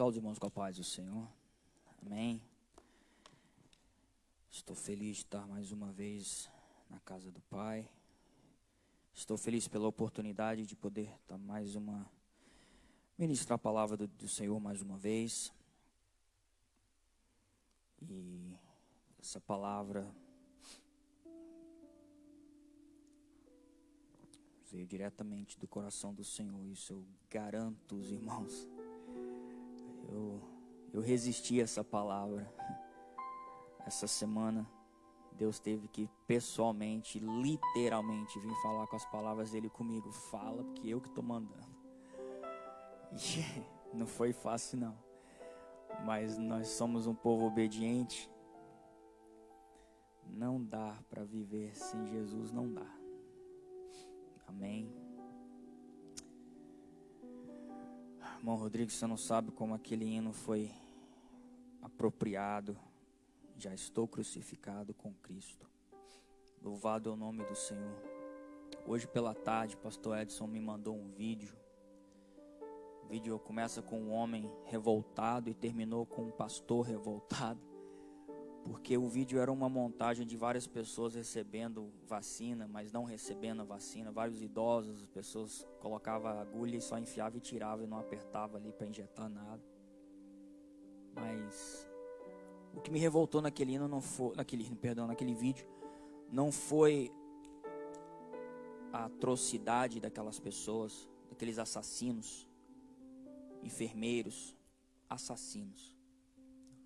Saúde, irmãos, com a paz do Senhor. Amém. Estou feliz de estar mais uma vez na casa do Pai. Estou feliz pela oportunidade de poder estar ministrar a palavra do Senhor mais uma vez. E essa palavra veio diretamente do coração do Senhor. Isso eu garanto, os irmãos. Eu resisti a essa palavra. Essa semana, Deus teve que pessoalmente, literalmente, vir falar com as palavras dele comigo. Fala, porque eu que estou mandando. E não foi fácil, não. Mas nós somos um povo obediente. Não dá para viver sem Jesus, não dá. Amém. Irmão Rodrigo, você não sabe como aquele hino foi apropriado. Já estou crucificado com Cristo. Louvado é o nome do Senhor. Hoje pela tarde, pastor Edson me mandou um vídeo. O vídeo começa com um homem revoltado e terminou com um pastor revoltado. Porque o vídeo era uma montagem de várias pessoas recebendo vacina, mas não recebendo a vacina. Vários idosos, as pessoas colocavam a agulha e só enfiava e tirava e não apertava ali para injetar nada. Mas o que me revoltou naquele vídeo não foi a atrocidade daquelas pessoas, daqueles assassinos, enfermeiros, assassinos.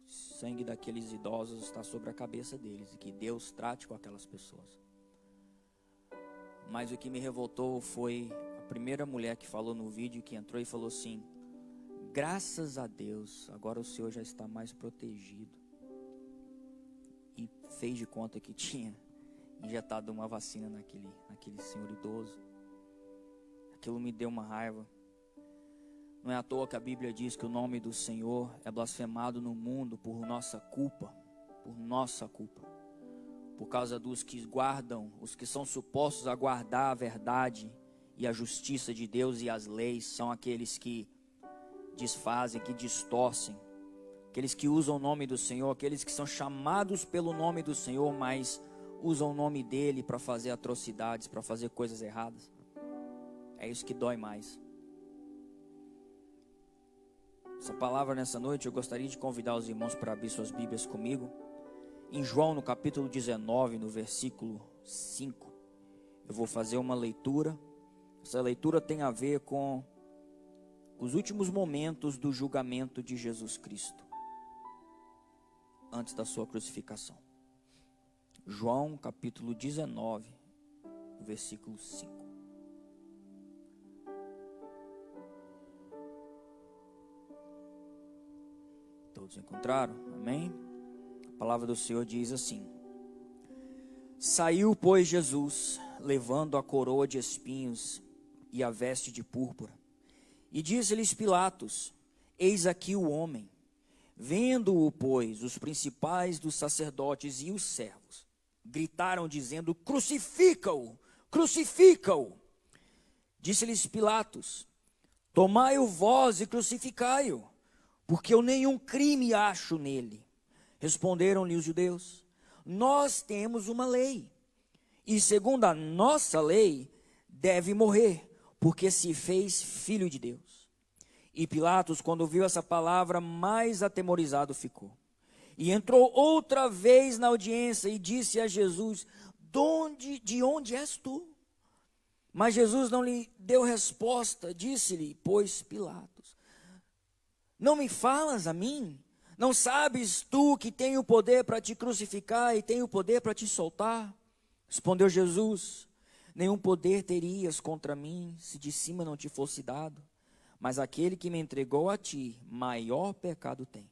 O sangue daqueles idosos está sobre a cabeça deles e que Deus trate com aquelas pessoas. Mas o que me revoltou foi a primeira mulher que falou no vídeo, que entrou e falou assim: graças a Deus, agora o Senhor já está mais protegido. E fez de conta que tinha injetado uma vacina naquele senhor idoso. Aquilo me deu uma raiva. Não é à toa que a Bíblia diz que o nome do Senhor é blasfemado no mundo por nossa culpa. Por nossa culpa. Por causa dos que guardam, os que são supostos a guardar a verdade e a justiça de Deus e as leis, são aqueles que desfazem, que distorcem. Aqueles que usam o nome do Senhor, aqueles que são chamados pelo nome do Senhor, mas usam o nome dele para fazer atrocidades, para fazer coisas erradas. É isso que dói mais. Essa palavra nessa noite, eu gostaria de convidar os irmãos para abrir suas Bíblias comigo. Em João, no capítulo 19, no versículo 5, eu vou fazer uma leitura. Essa leitura tem a ver com os últimos momentos do julgamento de Jesus Cristo, antes da sua crucificação. João, capítulo 19, versículo 5. Todos encontraram? Amém? A palavra do Senhor diz assim: saiu, pois, Jesus, levando a coroa de espinhos e a veste de púrpura, e disse-lhes Pilatos: eis aqui o homem. Vendo-o, pois, os principais dos sacerdotes e os servos gritaram, dizendo: crucifica-o, crucifica-o. Disse-lhes Pilatos: tomai-o vós e crucificai-o, porque eu nenhum crime acho nele. Responderam-lhe os judeus: nós temos uma lei, e segundo a nossa lei deve morrer, porque se fez filho de Deus. E Pilatos, quando ouviu essa palavra, mais atemorizado ficou. E entrou outra vez na audiência e disse a Jesus: de onde és tu? Mas Jesus não lhe deu resposta. Disse-lhe, pois, Pilatos: não me falas a mim? Não sabes tu que tenho poder para te crucificar e tenho poder para te soltar? Respondeu Jesus: nenhum poder terias contra mim, se de cima não te fosse dado. Mas aquele que me entregou a ti, maior pecado tem.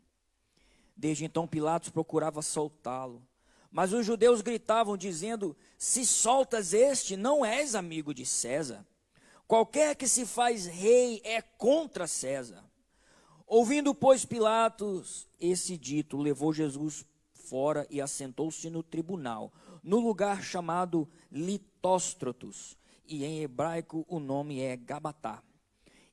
Desde então Pilatos procurava soltá-lo, mas os judeus gritavam, dizendo: se soltas este, não és amigo de César. Qualquer que se faz rei é contra César. Ouvindo, pois, Pilatos esse dito, levou Jesus fora e assentou-se no tribunal, no lugar chamado Litóstrotos, e em hebraico o nome é Gabatá.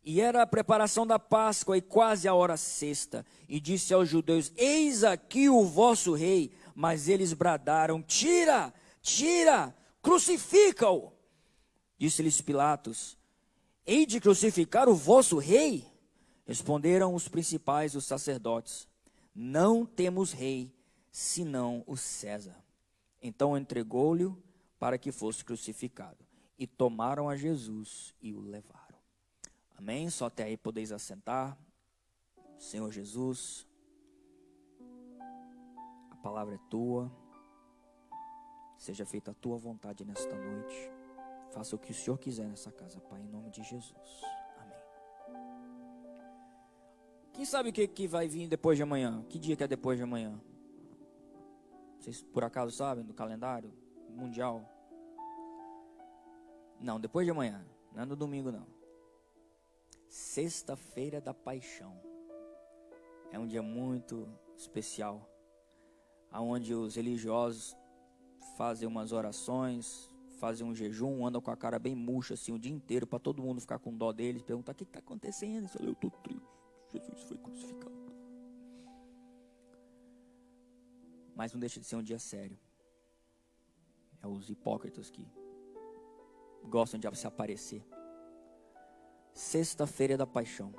E era a preparação da Páscoa e quase a hora sexta. E disse aos judeus: eis aqui o vosso rei. Mas eles bradaram: tira, tira, crucifica-o. Disse-lhes Pilatos: hei de crucificar o vosso rei? Responderam os principais, os sacerdotes: não temos rei, senão o César. Então entregou-lhe para que fosse crucificado. E tomaram a Jesus e o levaram. Amém? Só até aí podeis assentar. Senhor Jesus, a palavra é tua. Seja feita a tua vontade nesta noite. Faça o que o Senhor quiser nessa casa, Pai, em nome de Jesus. Amém. Quem sabe o que vai vir depois de amanhã? Que dia que é depois de amanhã? Vocês por acaso sabem do calendário mundial? Não, depois de amanhã. Não é no domingo, não. Sexta-feira da Paixão. É um dia muito especial, onde os religiosos fazem umas orações, fazem um jejum, andam com a cara bem murcha assim o dia inteiro, para todo mundo ficar com dó deles, perguntar: o que está acontecendo? Eu falei: eu estou triste, Jesus foi crucificado. Mas não deixa de ser um dia sério. É os hipócritas que gostam de se aparecer. Sexta-feira da Paixão.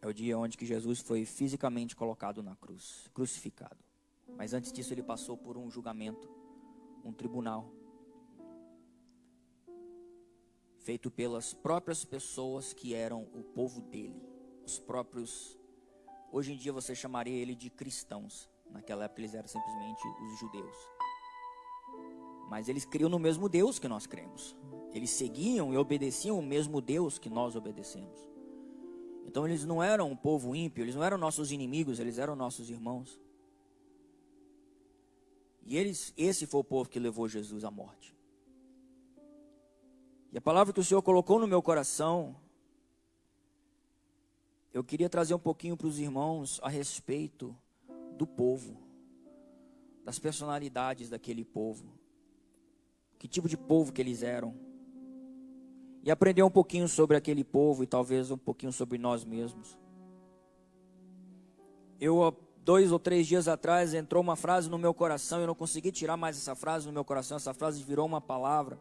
É o dia onde que Jesus foi fisicamente colocado na cruz, crucificado. Mas antes disso ele passou por um julgamento, um tribunal, feito pelas próprias pessoas que eram o povo dele. Os próprios, hoje em dia você chamaria ele de cristãos. Naquela época eles eram simplesmente os judeus. Mas eles criam no mesmo Deus que nós cremos. Eles seguiam e obedeciam o mesmo Deus que nós obedecemos. Então eles não eram um povo ímpio, eles não eram nossos inimigos, eles eram nossos irmãos. E esse foi o povo que levou Jesus à morte. E a palavra que o Senhor colocou no meu coração, eu queria trazer um pouquinho para os irmãos a respeito do povo, das personalidades daquele povo, que tipo de povo que eles eram, e aprender um pouquinho sobre aquele povo e talvez um pouquinho sobre nós mesmos. Há 2 ou 3 dias atrás entrou uma frase no meu coração, eu não consegui tirar mais essa frase no meu coração, essa frase virou uma palavra.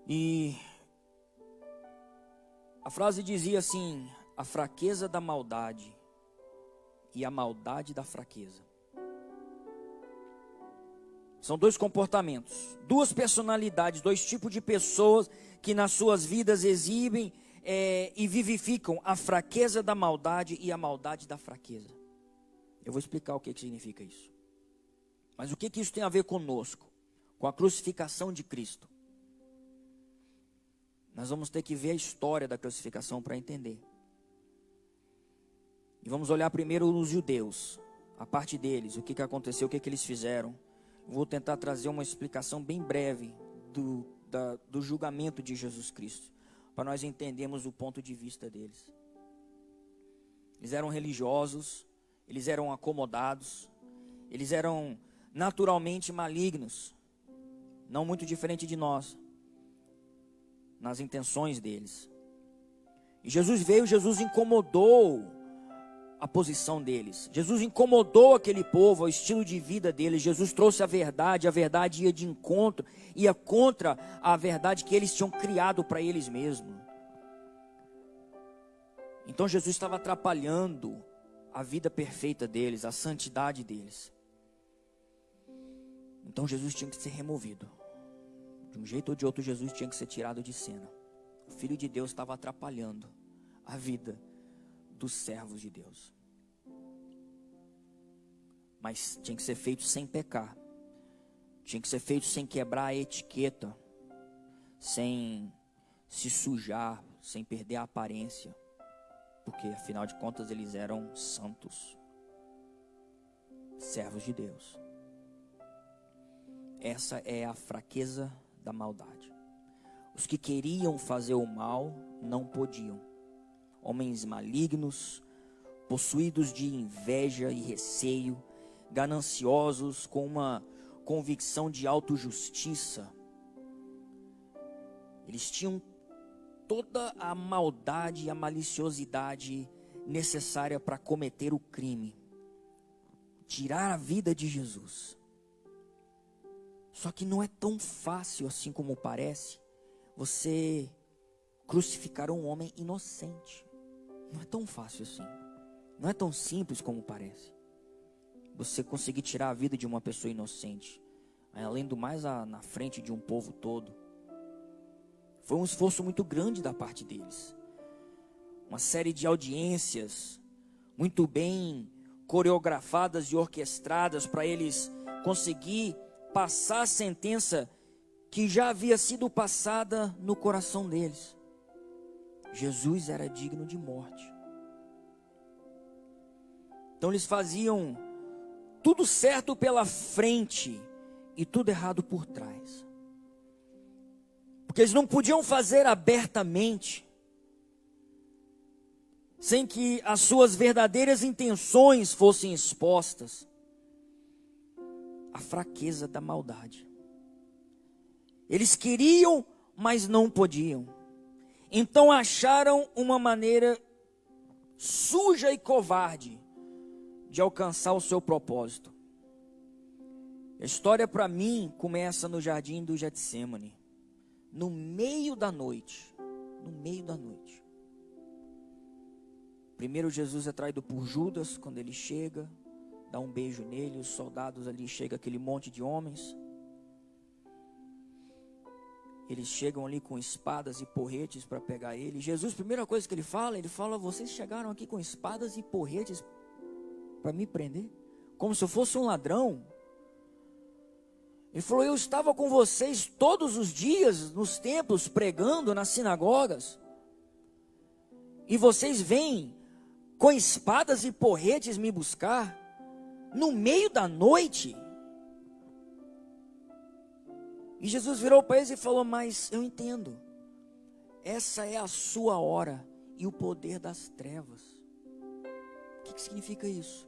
E a frase dizia assim: a fraqueza da maldade e a maldade da fraqueza. São 2 comportamentos, 2 personalidades, 2 tipos de pessoas que nas suas vidas exibem e vivificam a fraqueza da maldade e a maldade da fraqueza. Eu vou explicar o que significa isso. Mas o que isso tem a ver conosco, com a crucificação de Cristo? Nós vamos ter que ver a história da crucificação para entender. E vamos olhar primeiro os judeus, a parte deles, o que aconteceu, o que eles fizeram. Vou tentar trazer uma explicação bem breve do julgamento de Jesus Cristo, para nós entendermos o ponto de vista deles. Eles eram religiosos, eles eram acomodados, eles eram naturalmente malignos, não muito diferente de nós, nas intenções deles. E Jesus veio, Jesus incomodou a posição deles. Jesus incomodou aquele povo, o estilo de vida deles. Jesus trouxe a verdade ia de encontro, ia contra a verdade que eles tinham criado para eles mesmos. Então Jesus estava atrapalhando a vida perfeita deles, a santidade deles. Então Jesus tinha que ser removido. De um jeito ou de outro, Jesus tinha que ser tirado de cena. O Filho de Deus estava atrapalhando a vida dos servos de Deus. Mas tinha que ser feito sem pecar. Tinha que ser feito sem quebrar a etiqueta, sem se sujar, sem perder a aparência. Porque afinal de contas eles eram santos, servos de Deus. Essa é a fraqueza da maldade. Os que queriam fazer o mal não podiam. Homens malignos, possuídos de inveja e receio, gananciosos, com uma convicção de autojustiça, Eles tinham toda a maldade e a maliciosidade necessária para cometer o crime, tirar a vida de Jesus. Só que não é tão fácil assim como parece, você crucificar um homem inocente. Não é tão fácil assim. Não é tão simples como parece. Você conseguir tirar a vida de uma pessoa inocente, além do mais na frente de um povo todo. Foi um esforço muito grande da parte deles. Uma série de audiências muito bem coreografadas e orquestradas para eles conseguir passar a sentença que já havia sido passada no coração deles. Jesus era digno de morte. Então eles faziam tudo certo pela frente e tudo errado por trás. Porque eles não podiam fazer abertamente, sem que as suas verdadeiras intenções fossem expostas. A fraqueza da maldade. Eles queriam, mas não podiam. Então acharam uma maneira suja e covarde de alcançar o seu propósito. A história para mim começa no jardim do Getsêmani, no meio da noite. No meio da noite. Primeiro Jesus é traído por Judas quando ele chega, dá um beijo nele, os soldados ali, chega aquele monte de homens. Eles chegam ali com espadas e porretes para pegar ele. Jesus, primeira coisa que ele fala, vocês chegaram aqui com espadas e porretes para me prender? Como se eu fosse um ladrão. Ele falou, eu estava com vocês todos os dias nos templos, pregando nas sinagogas. E vocês vêm com espadas e porretes me buscar no meio da noite. E Jesus virou para eles e falou, mas eu entendo. Essa é a sua hora e o poder das trevas. O que significa isso?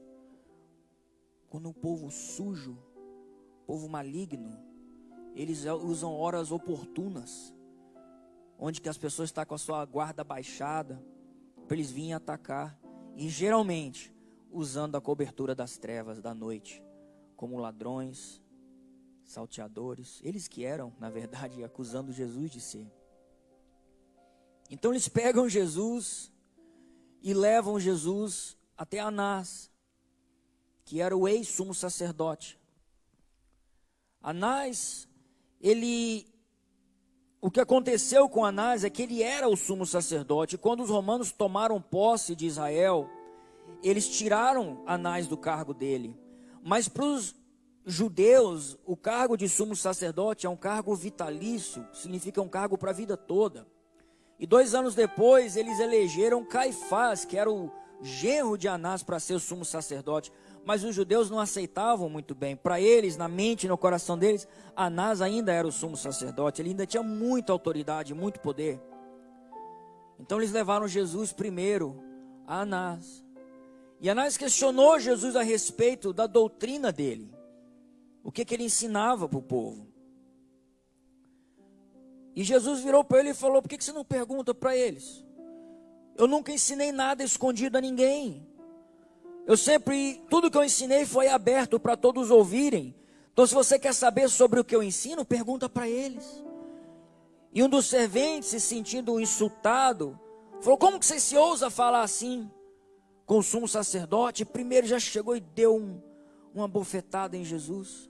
Quando o povo sujo, povo maligno, eles usam horas oportunas, onde que as pessoas estão com a sua guarda baixada, para eles virem atacar. E geralmente, usando a cobertura das trevas da noite, como ladrões, salteadores, eles que eram, na verdade, acusando Jesus de ser. Então eles pegam Jesus e levam Jesus até Anás, que era o ex-sumo sacerdote. Anás, o que aconteceu com Anás é que ele era o sumo sacerdote. Quando os romanos tomaram posse de Israel, eles tiraram Anás do cargo dele. Mas para os judeus, o cargo de sumo sacerdote é um cargo vitalício, significa um cargo para a vida toda. E 2 anos depois, eles elegeram Caifás, que era o genro de Anás, para ser o sumo sacerdote. Mas os judeus não aceitavam muito bem. Para eles, na mente e no coração deles, Anás ainda era o sumo sacerdote. Ele ainda tinha muita autoridade, muito poder. Então eles levaram Jesus primeiro a Anás. E Anás questionou Jesus a respeito da doutrina dele. O que ele ensinava para o povo. E Jesus virou para ele e falou, por que você não pergunta para eles? Eu nunca ensinei nada escondido a ninguém. Tudo que eu ensinei foi aberto para todos ouvirem. Então se você quer saber sobre o que eu ensino, pergunta para eles. E um dos serventes, se sentindo insultado, falou, como que você se ousa falar assim com o sumo sacerdote? Primeiro já chegou e deu uma bofetada em Jesus.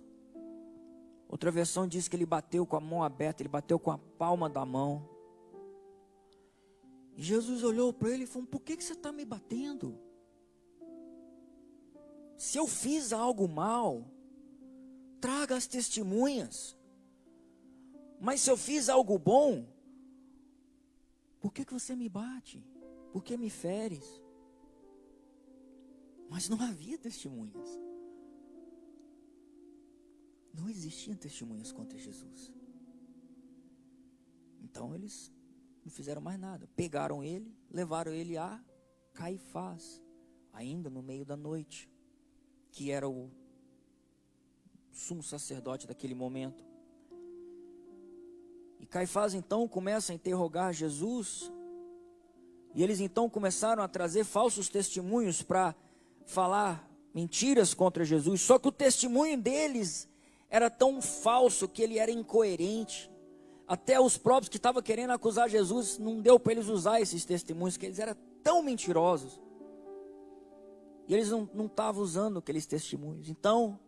Outra versão diz que ele bateu com a mão aberta, ele bateu com a palma da mão. E Jesus olhou para ele e falou, por que você está me batendo? Se eu fiz algo mal, traga as testemunhas. Mas se eu fiz algo bom, por que você me bate? Por que me feres? Mas não havia testemunhas. Não existiam testemunhas contra Jesus. Então eles não fizeram mais nada. Pegaram ele, levaram ele a Caifás, ainda no meio da noite, que era o sumo sacerdote daquele momento. E Caifás então começa a interrogar Jesus. E eles então começaram a trazer falsos testemunhos para falar mentiras contra Jesus. Só que o testemunho deles era tão falso que ele era incoerente. Até os próprios que estavam querendo acusar Jesus, não deu para eles usar esses testemunhos, que eles eram tão mentirosos. E eles não estavam usando aqueles testemunhos. Então,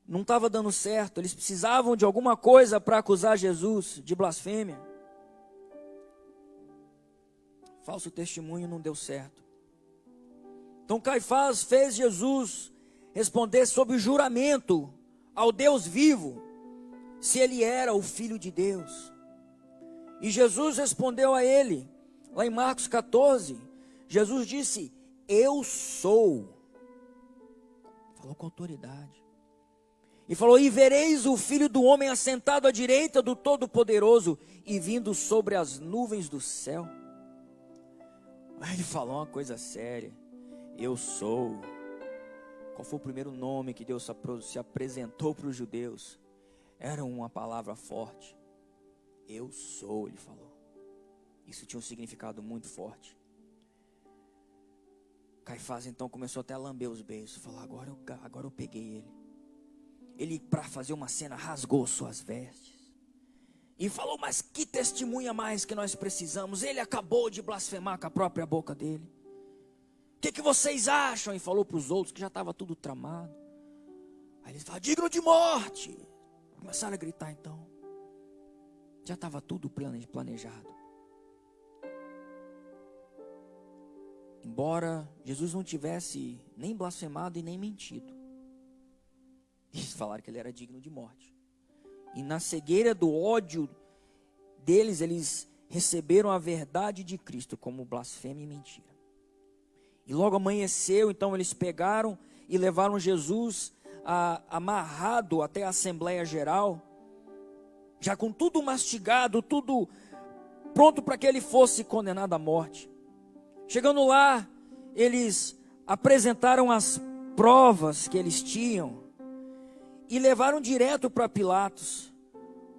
não estava dando certo. Eles precisavam de alguma coisa para acusar Jesus de blasfêmia. Falso testemunho não deu certo. Então Caifás fez Jesus responder sob juramento ao Deus vivo, se ele era o Filho de Deus. E Jesus respondeu a ele, lá em Marcos 14, Jesus disse: eu sou. Falou com autoridade. E falou: e vereis o Filho do Homem assentado à direita do Todo-Poderoso e vindo sobre as nuvens do céu. Aí ele falou uma coisa séria: eu sou. Qual foi o primeiro nome que Deus se apresentou para os judeus? Era uma palavra forte. Eu sou, ele falou. Isso tinha um significado muito forte. Caifás então começou até a lamber os beiços. Falou: agora eu peguei ele. Ele, para fazer uma cena, rasgou suas vestes. E falou: mas que testemunha mais que nós precisamos? Ele acabou de blasfemar com a própria boca dele. O que vocês acham? E falou para os outros que já estava tudo tramado. Aí eles falaram: digno de morte. Começaram a gritar então. Já estava tudo planejado. Embora Jesus não tivesse nem blasfemado e nem mentido, eles falaram que ele era digno de morte. E na cegueira do ódio deles, eles receberam a verdade de Cristo como blasfêmia e mentira. E logo amanheceu, então eles pegaram e levaram Jesus amarrado até a Assembleia Geral, já com tudo mastigado, tudo pronto para que ele fosse condenado à morte. Chegando lá, eles apresentaram as provas que eles tinham e levaram direto para Pilatos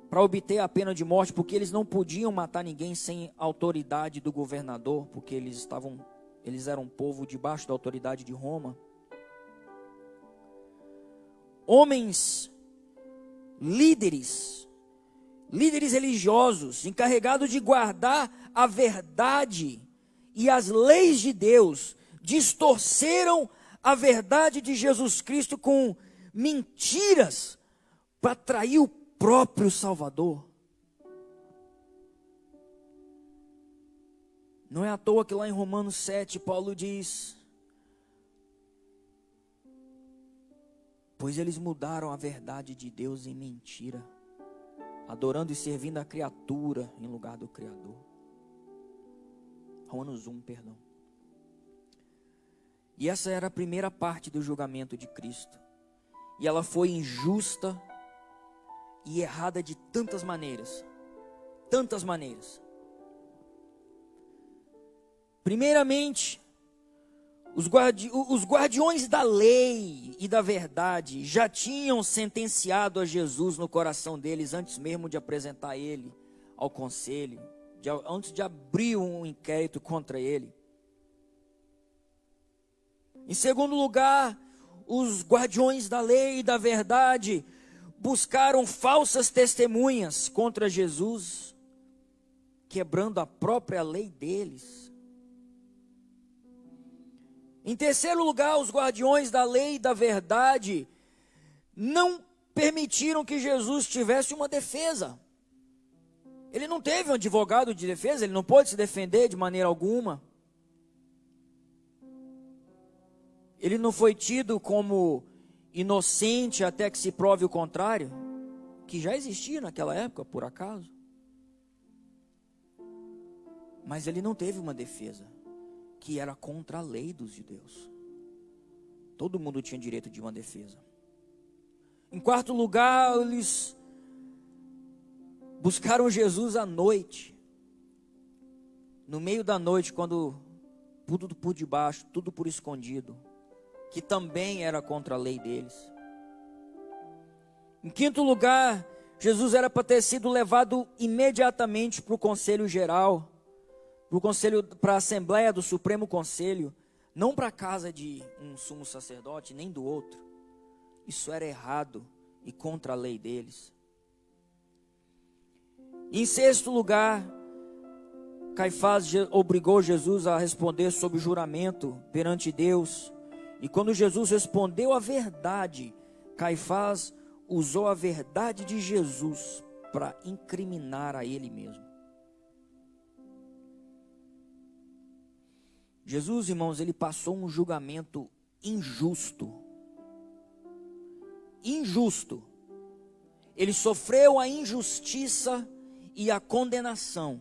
para obter a pena de morte, porque eles não podiam matar ninguém sem autoridade do governador, porque eles eram um povo debaixo da autoridade de Roma. Homens líderes religiosos, encarregados de guardar a verdade e as leis de Deus, distorceram a verdade de Jesus Cristo com mentiras para atrair o próprio Salvador. Não é à toa que lá em Romanos 7, Paulo diz: pois eles mudaram a verdade de Deus em mentira, adorando e servindo a criatura em lugar do Criador. Romanos 1, perdão. E essa era a primeira parte do julgamento de Cristo. E ela foi injusta e errada de tantas maneiras. Tantas maneiras. Primeiramente, os guardiões da lei e da verdade já tinham sentenciado a Jesus no coração deles antes mesmo de apresentar ele ao conselho, antes de abrir um inquérito contra ele. Em segundo lugar, os guardiões da lei e da verdade buscaram falsas testemunhas contra Jesus, quebrando a própria lei deles. Em terceiro lugar, os guardiões da lei e da verdade não permitiram que Jesus tivesse uma defesa. Ele não teve um advogado de defesa, ele não pôde se defender de maneira alguma. Ele não foi tido como inocente até que se prove o contrário, que já existia naquela época, por acaso. Mas ele não teve uma defesa, que era contra a lei dos judeus. Todo mundo tinha direito de uma defesa. Em quarto lugar, eles buscaram Jesus à noite, no meio da noite, quando tudo por debaixo, tudo por escondido, que também era contra a lei deles. Em quinto lugar, Jesus era para ter sido levado imediatamente para o Conselho Geral, para a Assembleia do Supremo Conselho, não para a casa de um sumo sacerdote, nem do outro. Isso era errado e contra a lei deles. Em sexto lugar, Caifás obrigou Jesus a responder sob juramento perante Deus. E quando Jesus respondeu a verdade, Caifás usou a verdade de Jesus para incriminar a ele mesmo. Jesus, irmãos, ele passou um julgamento injusto. Injusto. Ele sofreu a injustiça e a condenação.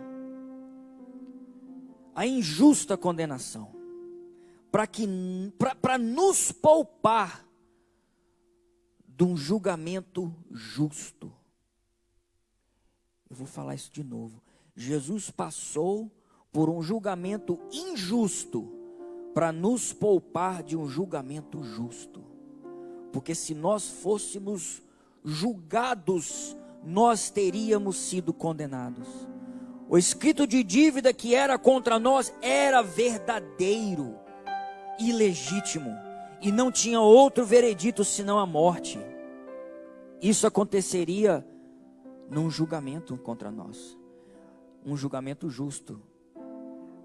A injusta condenação. Para nos poupar de um julgamento justo. Eu vou falar isso de novo. Jesus passou por um julgamento injusto para nos poupar de um julgamento justo. Porque se nós fôssemos julgados, nós teríamos sido condenados. O escrito de dívida que era contra nós era verdadeiro, ilegítimo, e não tinha outro veredito senão a morte. Isso aconteceria num julgamento contra nós, um julgamento justo.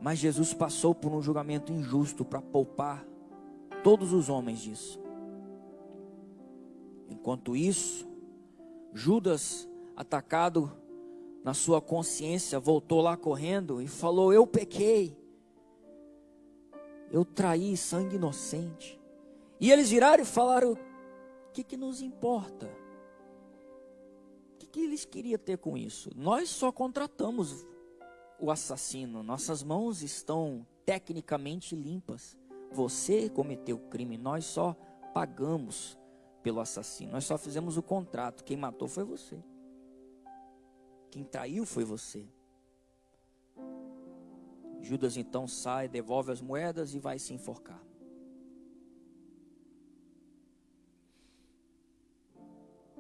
Mas Jesus passou por um julgamento injusto para poupar todos os homens disso. Enquanto isso, Judas, atacado na sua consciência, voltou lá correndo e falou: eu pequei, eu traí sangue inocente. E eles viraram e falaram: o que nos importa? O que eles queriam ter com isso? Nós só contratamos o assassino, nossas mãos estão tecnicamente limpas. Você cometeu crime, nós só pagamos pelo assassino, nós só fizemos o contrato. Quem matou foi você, quem traiu foi você. Judas então sai, devolve as moedas e vai se enforcar.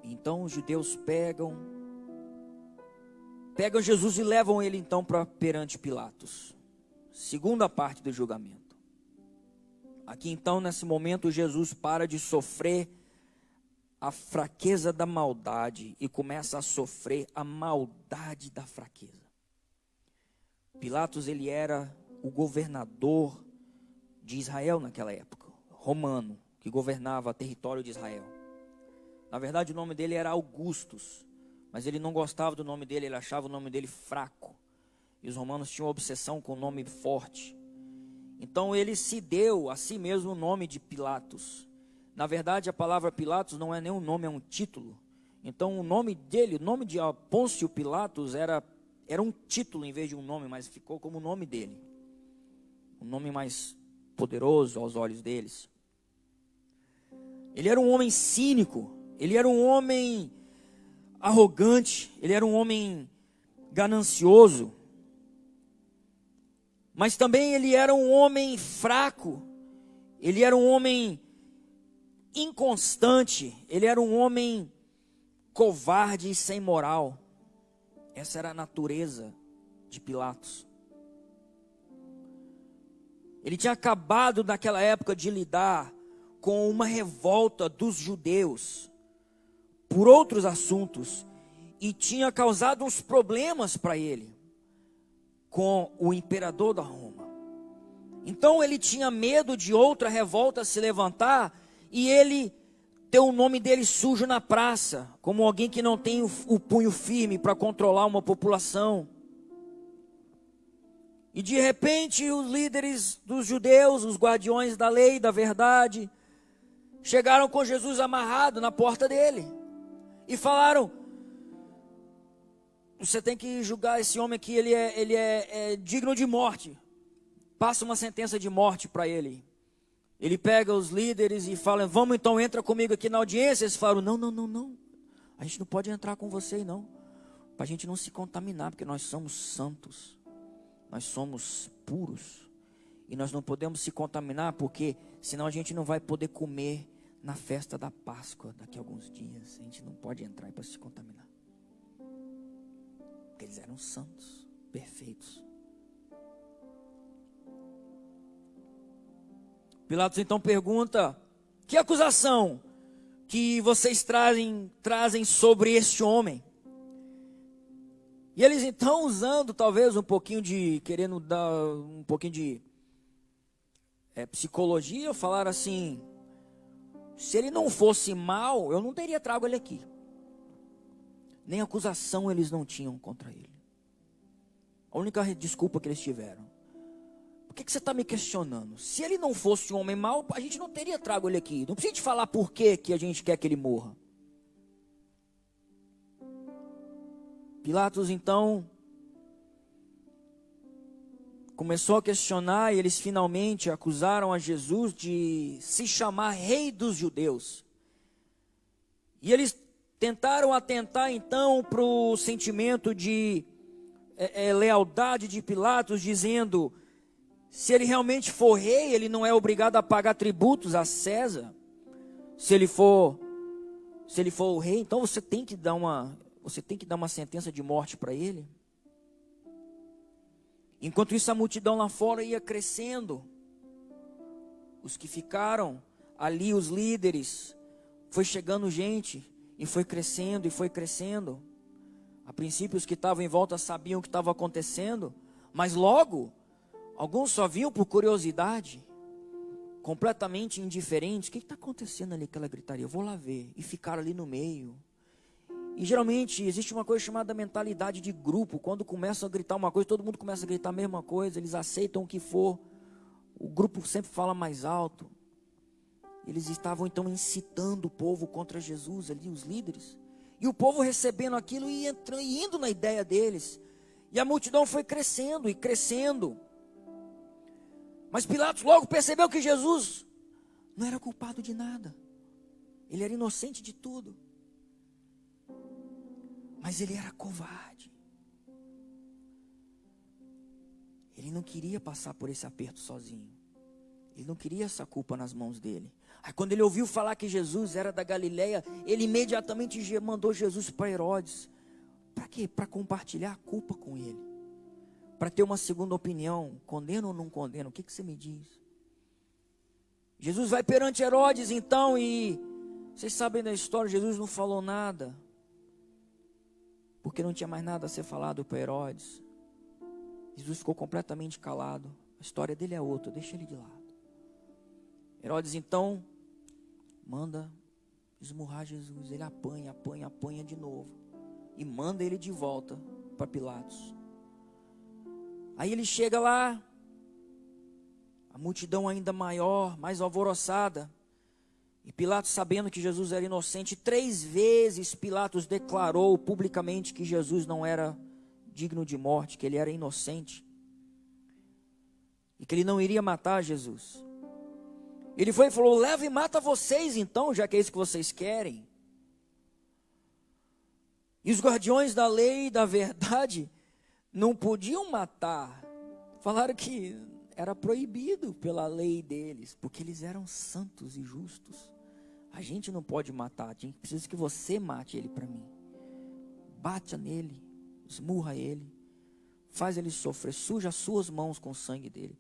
Então os judeus pegam Jesus e levam ele então para perante Pilatos. Segunda parte do julgamento. Aqui então, nesse momento, Jesus para de sofrer a fraqueza da maldade e começa a sofrer a maldade da fraqueza. Pilatos, ele era o governador de Israel naquela época, romano, que governava o território de Israel. Na verdade, o nome dele era Augustus, mas ele não gostava do nome dele, ele achava o nome dele fraco. E os romanos tinham obsessão com o nome forte. Então ele se deu a si mesmo o nome de Pilatos. Na verdade, a palavra Pilatos não é nem um nome, é um título. Então o nome dele, o nome de Pôncio Pilatos era um título em vez de um nome, mas ficou como o nome dele. Um nome mais poderoso aos olhos deles. Ele era um homem cínico, ele era um homem arrogante, ele era um homem ganancioso, mas também ele era um homem fraco, ele era um homem inconstante, ele era um homem covarde e sem moral. Essa era a natureza de Pilatos. Ele tinha acabado naquela época de lidar com uma revolta dos judeus por outros assuntos e tinha causado uns problemas para ele com o imperador da Roma. Então ele tinha medo de outra revolta se levantar e ele ter o nome dele sujo na praça, como alguém que não tem o punho firme para controlar uma população. E de repente os líderes dos judeus, os guardiões da lei, da verdade, chegaram com Jesus amarrado na porta dele e falaram: você tem que julgar esse homem aqui, ele é digno de morte. Passa uma sentença de morte para ele. Ele pega os líderes e fala: vamos então, entra comigo aqui na audiência. Eles falaram: não. A gente não pode entrar com você não. Para a gente não se contaminar, porque nós somos santos. Nós somos puros. E nós não podemos se contaminar, porque senão a gente não vai poder comer na festa da Páscoa daqui a alguns dias. A gente não pode entrar para se contaminar. Porque eles eram santos, perfeitos. Pilatos então pergunta: que acusação que vocês trazem sobre este homem? E eles então, usando talvez um pouquinho de, querendo dar um pouquinho de psicologia, falaram assim: se ele não fosse mau, eu não teria trago ele aqui. Nem acusação eles não tinham contra ele. A única desculpa que eles tiveram: por que você está me questionando? Se ele não fosse um homem mau, a gente não teria trago ele aqui. Não precisa te falar por que a gente quer que ele morra. Pilatos então começou a questionar, e eles finalmente acusaram a Jesus de se chamar rei dos judeus. E eles tentaram atentar então para o sentimento de lealdade de Pilatos, dizendo: se ele realmente for rei, ele não é obrigado a pagar tributos a César. Se ele for o rei, então você tem que dar uma sentença de morte para ele. Enquanto isso, a multidão lá fora ia crescendo. Os que ficaram ali, os líderes, foi chegando gente e foi crescendo e foi crescendo. A princípio, os que estavam em volta sabiam o que estava acontecendo, mas logo alguns só viam por curiosidade, completamente indiferentes. O que está acontecendo ali, aquela gritaria? Eu vou lá ver. E ficaram ali no meio. E geralmente existe uma coisa chamada mentalidade de grupo. Quando começam a gritar uma coisa, todo mundo começa a gritar a mesma coisa. Eles aceitam o que for. O grupo sempre fala mais alto. Eles estavam então incitando o povo contra Jesus ali, os líderes. E o povo recebendo aquilo e entrando, e indo na ideia deles. E a multidão foi crescendo e crescendo. Mas Pilatos logo percebeu que Jesus não era culpado de nada. Ele era inocente de tudo. Mas ele era covarde. Ele não queria passar por esse aperto sozinho. Ele não queria essa culpa nas mãos dele. Aí quando ele ouviu falar que Jesus era da Galileia, ele imediatamente mandou Jesus para Herodes. Para quê? Para compartilhar a culpa com ele. Para ter uma segunda opinião. Condena ou não condena? O que você me diz? Jesus vai perante Herodes então, e vocês sabem da história, Jesus não falou nada. Porque não tinha mais nada a ser falado para Herodes. Jesus ficou completamente calado. A história dele é outra, deixa ele de lado. Herodes então manda esmurrar Jesus. Ele apanha de novo. E manda ele de volta para Pilatos. Aí ele chega lá, a multidão ainda maior, mais alvoroçada. E Pilatos, sabendo que Jesus era inocente, 3 vezes Pilatos declarou publicamente que Jesus não era digno de morte, que ele era inocente. E que ele não iria matar Jesus. Ele foi e falou: leva e mata vocês então, já que é isso que vocês querem. E os guardiões da lei e da verdade não podiam matar. Falaram que era proibido pela lei deles, porque eles eram santos e justos. A gente não pode matar, a gente precisa que você mate ele para mim. Bate nele, esmurra ele, faz ele sofrer, suja as suas mãos com o sangue dele,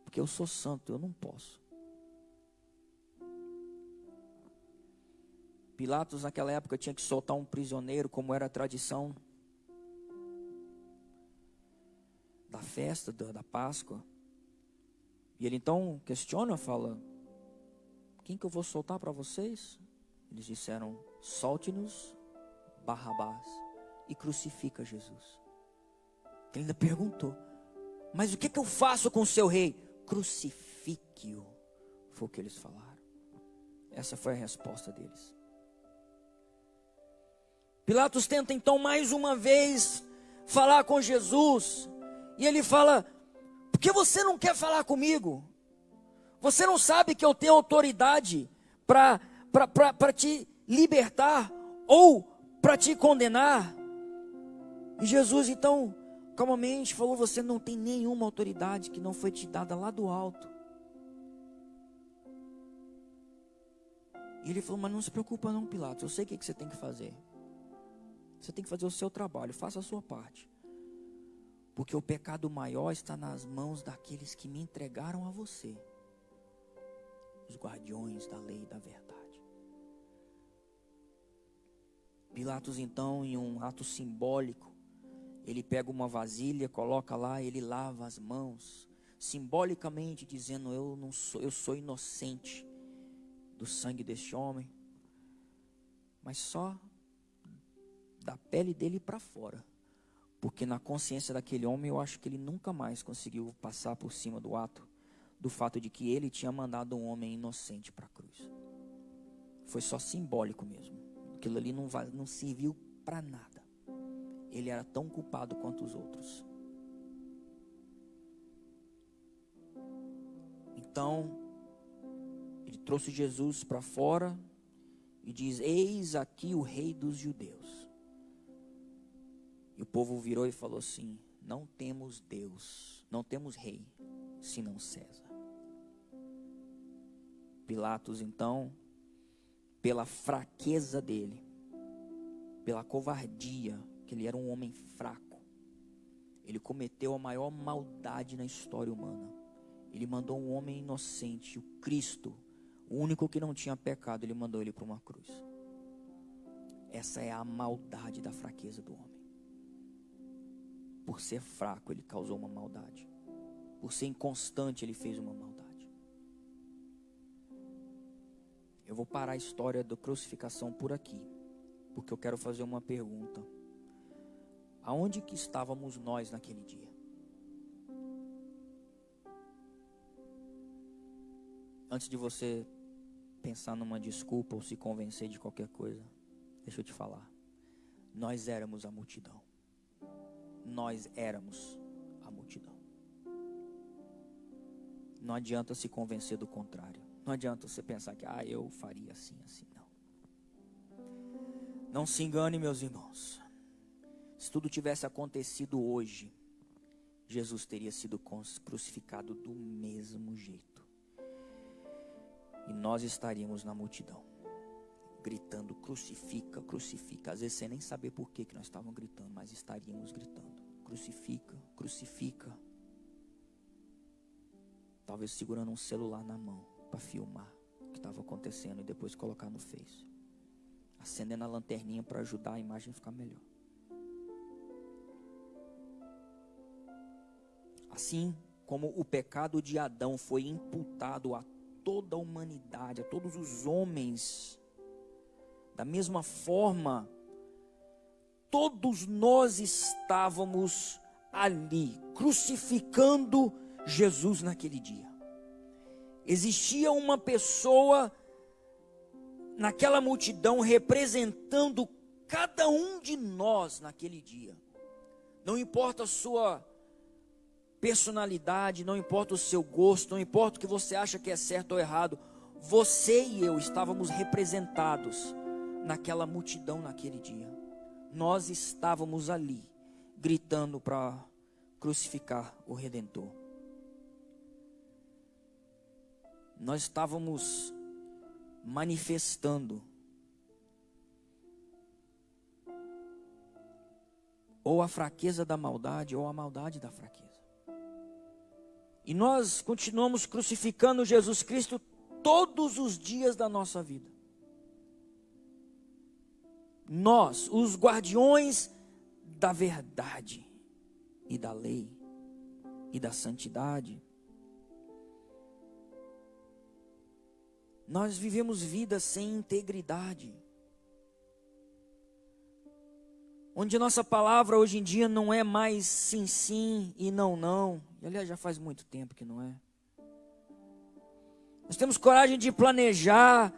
porque eu sou santo, eu não posso. Pilatos naquela época tinha que soltar um prisioneiro, como era a tradição da festa, da Páscoa. E ele então questiona, fala: quem que eu vou soltar para vocês? Eles disseram: solte-nos Barrabás e crucifica Jesus. Ele ainda perguntou: mas o que eu faço com o seu rei? Crucifique-o. Foi o que eles falaram. Essa foi a resposta deles. Pilatos tenta então mais uma vez falar com Jesus. E ele fala: por que você não quer falar comigo? Você não sabe que eu tenho autoridade para te libertar ou para te condenar? E Jesus então calmamente falou: você não tem nenhuma autoridade que não foi te dada lá do alto. E ele falou: mas não se preocupa não, Pilatos, eu sei o que você tem que fazer. Você tem que fazer o seu trabalho, faça a sua parte. porque o pecado maior está nas mãos daqueles que me entregaram a você, os guardiões da lei e da verdade. Pilatos, então, em um ato simbólico, ele pega uma vasilha, coloca lá, ele lava as mãos, simbolicamente dizendo: eu sou inocente do sangue deste homem, mas só da pele dele para fora, porque na consciência daquele homem eu acho que ele nunca mais conseguiu passar por cima do ato, do fato de que ele tinha mandado um homem inocente para a cruz. Foi só simbólico mesmo, aquilo ali não serviu para nada. Ele era tão culpado quanto os outros. Então, ele trouxe Jesus para fora e diz: eis aqui o rei dos judeus. E o povo virou e falou assim: não temos Deus, não temos rei, senão César. Pilatos, então, pela fraqueza dele, pela covardia, que ele era um homem fraco, ele cometeu a maior maldade na história humana. Ele mandou um homem inocente, o Cristo, o único que não tinha pecado, ele mandou ele para uma cruz. Essa é a maldade da fraqueza do homem. Por ser fraco, ele causou uma maldade. Por ser inconstante, ele fez uma maldade. Eu vou parar a história da crucificação por aqui, porque eu quero fazer uma pergunta. Aonde que estávamos nós naquele dia? Antes de você pensar numa desculpa ou se convencer de qualquer coisa, deixa eu te falar. Nós éramos a multidão. Nós éramos a multidão. Não adianta se convencer do contrário. Não adianta você pensar que eu faria assim, assim. Não. Não se engane, meus irmãos. Se tudo tivesse acontecido hoje, Jesus teria sido crucificado do mesmo jeito. E nós estaríamos na multidão, gritando: crucifica, crucifica. Às vezes sem nem saber por que nós estávamos gritando, mas estaríamos gritando: crucifica, crucifica. Talvez segurando um celular na mão para filmar o que estava acontecendo e depois colocar no Face. Acendendo a lanterninha para ajudar a imagem a ficar melhor. Assim como o pecado de Adão foi imputado a toda a humanidade, a todos os homens, da mesma forma, todos nós estávamos ali, crucificando Jesus naquele dia. Existia uma pessoa naquela multidão representando cada um de nós naquele dia. Não importa a sua personalidade, não importa o seu gosto, não importa o que você acha que é certo ou errado, você e eu estávamos representados naquela multidão naquele dia. Nós estávamos ali, gritando para crucificar o Redentor. Nós estávamos manifestando ou a fraqueza da maldade ou a maldade da fraqueza. E nós continuamos crucificando Jesus Cristo todos os dias da nossa vida. Nós, os guardiões da verdade e da lei e da santidade, nós vivemos vidas sem integridade, onde nossa palavra hoje em dia não é mais sim, sim e não, não. E, aliás, já faz muito tempo que não é. Nós temos coragem de planejar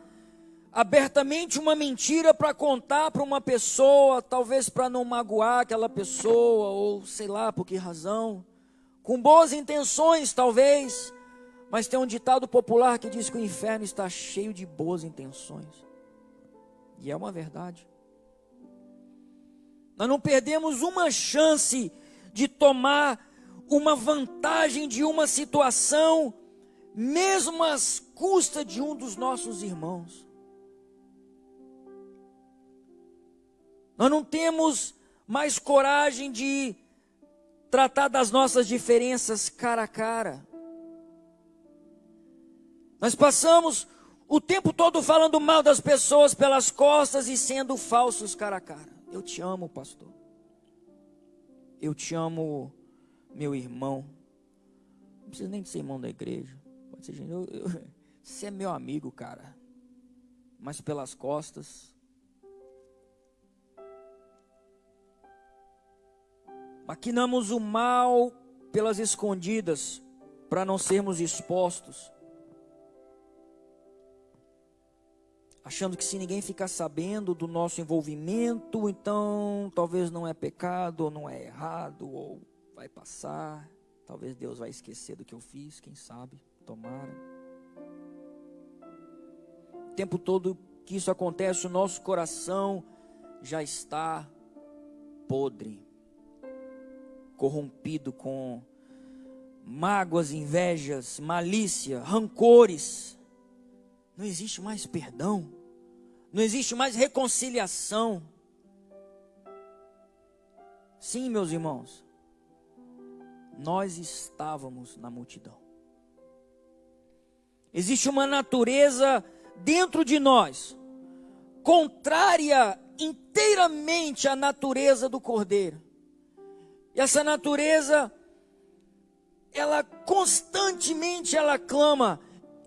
abertamente uma mentira para contar para uma pessoa, talvez para não magoar aquela pessoa, ou sei lá por que razão, com boas intenções talvez, mas tem um ditado popular que diz que o inferno está cheio de boas intenções, e é uma verdade. Nós não perdemos uma chance de tomar uma vantagem de uma situação, mesmo às custas de um dos nossos irmãos. Nós não temos mais coragem de tratar das nossas diferenças cara a cara. Nós passamos o tempo todo falando mal das pessoas pelas costas e sendo falsos cara a cara. Eu te amo, pastor. Eu te amo, meu irmão. Não precisa nem de ser irmão da igreja. Pode ser, você é meu amigo, cara. Mas pelas costas. Maquinamos o mal pelas escondidas, para não sermos expostos. Achando que se ninguém ficar sabendo do nosso envolvimento, então talvez não é pecado, ou não é errado, ou vai passar. Talvez Deus vai esquecer do que eu fiz, quem sabe, tomara. O tempo todo que isso acontece, o nosso coração já está podre, corrompido com mágoas, invejas, malícia, rancores. Não existe mais perdão, não existe mais reconciliação. Sim, meus irmãos, nós estávamos na multidão. Existe uma natureza dentro de nós, contrária inteiramente à natureza do Cordeiro. E essa natureza, ela constantemente clama: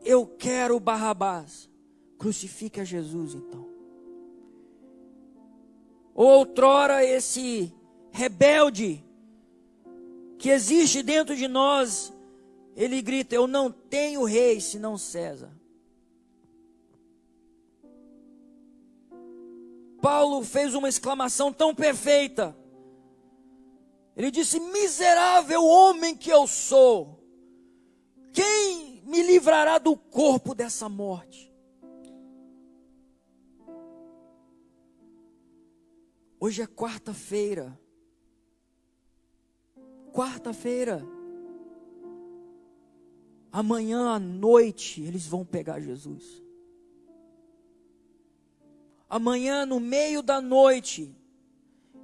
eu quero Barrabás, crucifique a Jesus então. Outrora esse rebelde que existe dentro de nós, ele grita: eu não tenho rei senão César. Paulo fez uma exclamação tão perfeita. Ele disse: miserável homem que eu sou, quem me livrará do corpo dessa morte? Hoje é quarta-feira. Amanhã à noite eles vão pegar Jesus. Amanhã no meio da noite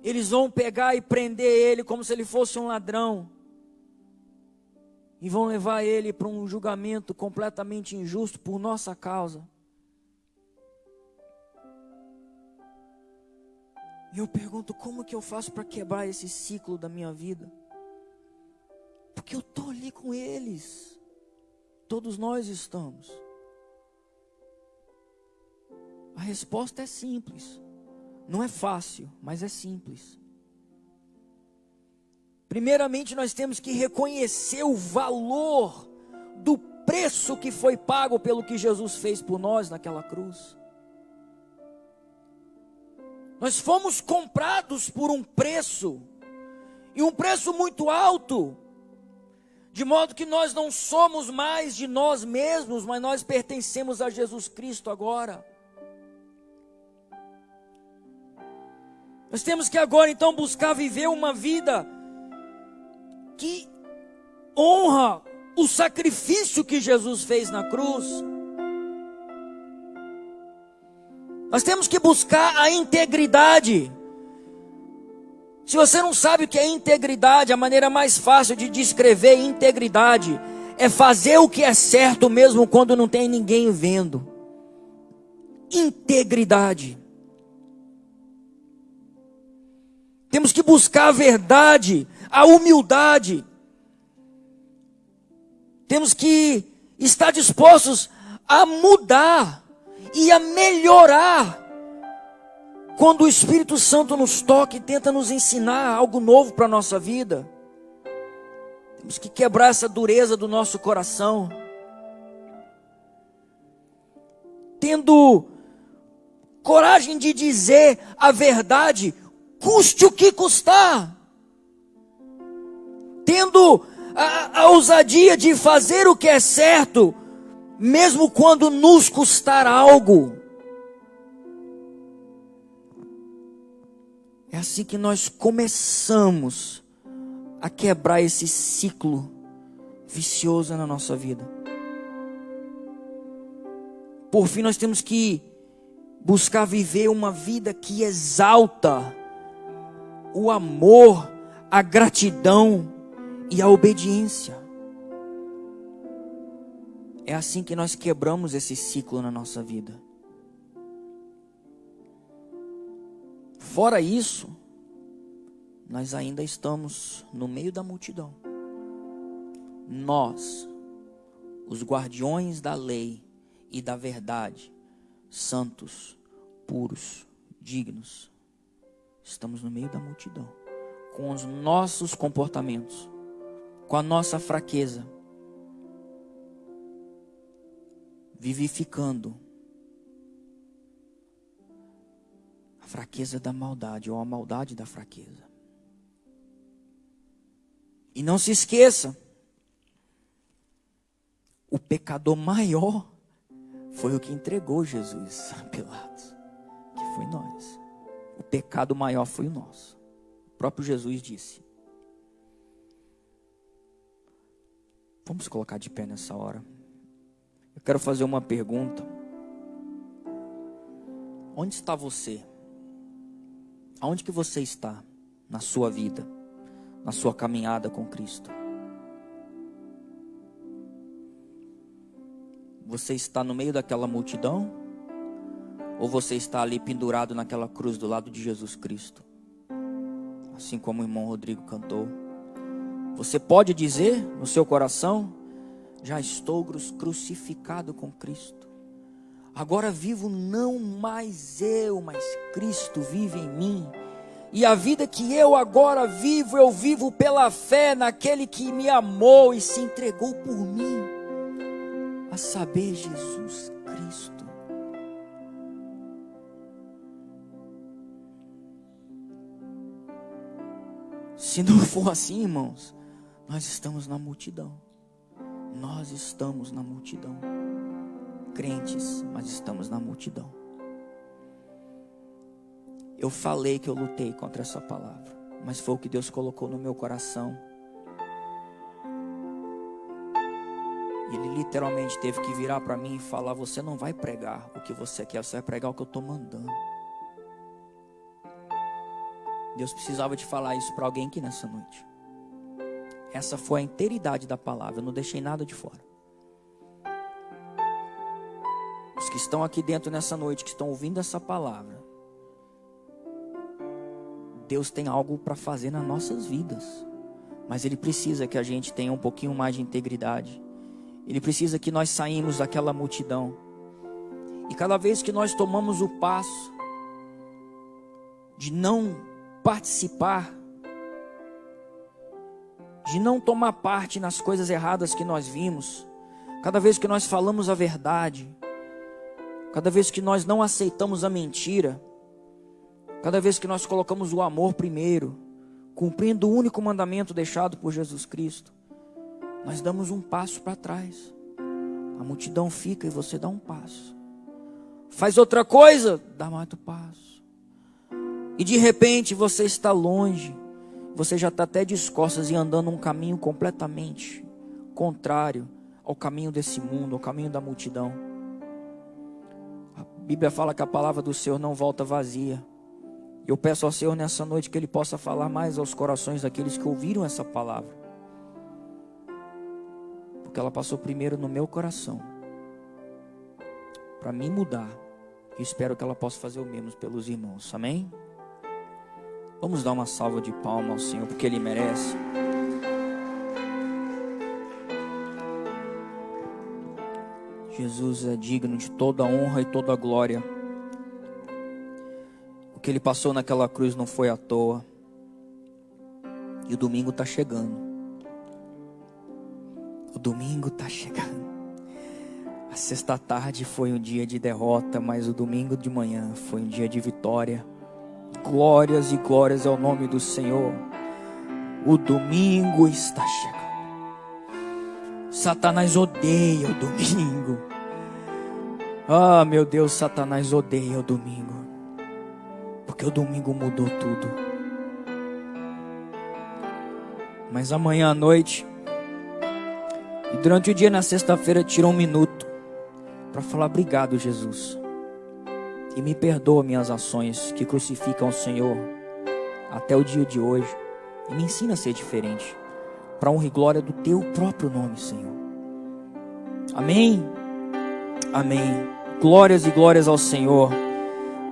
eles vão pegar e prender ele como se ele fosse um ladrão. E vão levar ele para um julgamento completamente injusto por nossa causa. E eu pergunto: como que eu faço para quebrar esse ciclo da minha vida? Porque eu estou ali com eles. Todos nós estamos. A resposta é simples. Não é fácil, mas é simples. Primeiramente, nós temos que reconhecer o valor do preço que foi pago pelo que Jesus fez por nós naquela cruz. Nós fomos comprados por um preço, e um preço muito alto, de modo que nós não somos mais de nós mesmos, mas nós pertencemos a Jesus Cristo agora. Nós temos que agora então buscar viver uma vida que honra o sacrifício que Jesus fez na cruz. Nós temos que buscar a integridade. Se você não sabe o que é integridade, a maneira mais fácil de descrever integridade é fazer o que é certo mesmo quando não tem ninguém vendo. Integridade. Temos que buscar a verdade, a humildade. Temos que estar dispostos a mudar e a melhorar quando o Espírito Santo nos toca e tenta nos ensinar algo novo para a nossa vida. Temos que quebrar essa dureza do nosso coração, tendo coragem de dizer a verdade, custe o que custar, tendo a ousadia de fazer o que é certo, mesmo quando nos custar algo. É assim que nós começamos a quebrar esse ciclo vicioso na nossa vida. Por fim, nós temos que buscar viver uma vida que exalta o amor, a gratidão e a obediência. É assim que nós quebramos esse ciclo na nossa vida. Fora isso, nós ainda estamos no meio da multidão. Nós, os guardiões da lei e da verdade, santos, puros, dignos, estamos no meio da multidão, com os nossos comportamentos, com a nossa fraqueza, vivificando a fraqueza da maldade ou a maldade da fraqueza. E não se esqueça, o pecador maior foi o que entregou Jesus a Pilatos, que foi nós. O pecado maior foi o nosso. O próprio Jesus disse. Vamos colocar de pé nessa hora. Eu quero fazer uma pergunta. Onde está você? Aonde que você está na sua vida, na sua caminhada com Cristo? Você está no meio daquela multidão? Ou você está ali pendurado naquela cruz do lado de Jesus Cristo? Assim como o irmão Rodrigo cantou. Você pode dizer no seu coração: já estou crucificado com Cristo. Agora vivo não mais eu, mas Cristo vive em mim. E a vida que eu agora vivo, eu vivo pela fé naquele que me amou e se entregou por mim. A saber, Jesus Cristo. Se não for assim, irmãos, nós estamos na multidão. Nós estamos na multidão. Crentes, mas estamos na multidão. Eu falei que eu lutei contra essa palavra, mas foi o que Deus colocou no meu coração. Ele literalmente teve que virar para mim e falar: você não vai pregar o que você quer, você vai pregar o que eu estou mandando. Deus precisava de falar isso para alguém aqui nessa noite. Essa foi a inteiridade da palavra, eu não deixei nada de fora. Os que estão aqui dentro nessa noite, que estão ouvindo essa palavra, Deus tem algo para fazer nas nossas vidas, mas Ele precisa que a gente tenha um pouquinho mais de integridade. Ele precisa que nós saímos daquela multidão. E cada vez que nós tomamos o passo de não participar, de não tomar parte nas coisas erradas que nós vimos, cada vez que nós falamos a verdade, cada vez que nós não aceitamos a mentira, cada vez que nós colocamos o amor primeiro, cumprindo o único mandamento deixado por Jesus Cristo, nós damos um passo para trás. A multidão fica e você dá um passo. Faz outra coisa, dá mais outro passo. E de repente você está longe. Você já está até de costas e andando um caminho completamente contrário ao caminho desse mundo, ao caminho da multidão. A Bíblia fala que a palavra do Senhor não volta vazia. Eu peço ao Senhor nessa noite que Ele possa falar mais aos corações daqueles que ouviram essa palavra. Porque ela passou primeiro no meu coração, para me mudar. E espero que ela possa fazer o mesmo pelos irmãos, amém? Vamos dar uma salva de palmas ao Senhor, porque Ele merece. Jesus é digno de toda a honra e toda a glória. O que Ele passou naquela cruz não foi à toa. E o domingo está chegando. O domingo está chegando. A sexta-tarde foi um dia de derrota, mas o domingo de manhã foi um dia de vitória. Glórias e glórias ao nome do Senhor. O domingo está chegando. Satanás odeia o domingo. Ah, meu Deus, Satanás odeia o domingo. Porque o domingo mudou tudo. Mas amanhã à noite, e durante o dia na sexta-feira, tira um minuto para falar: obrigado, Jesus. E me perdoa minhas ações que crucificam o Senhor até o dia de hoje. E me ensina a ser diferente. para honra e glória do teu próprio nome, Senhor. Amém. Amém. Glórias e glórias ao Senhor.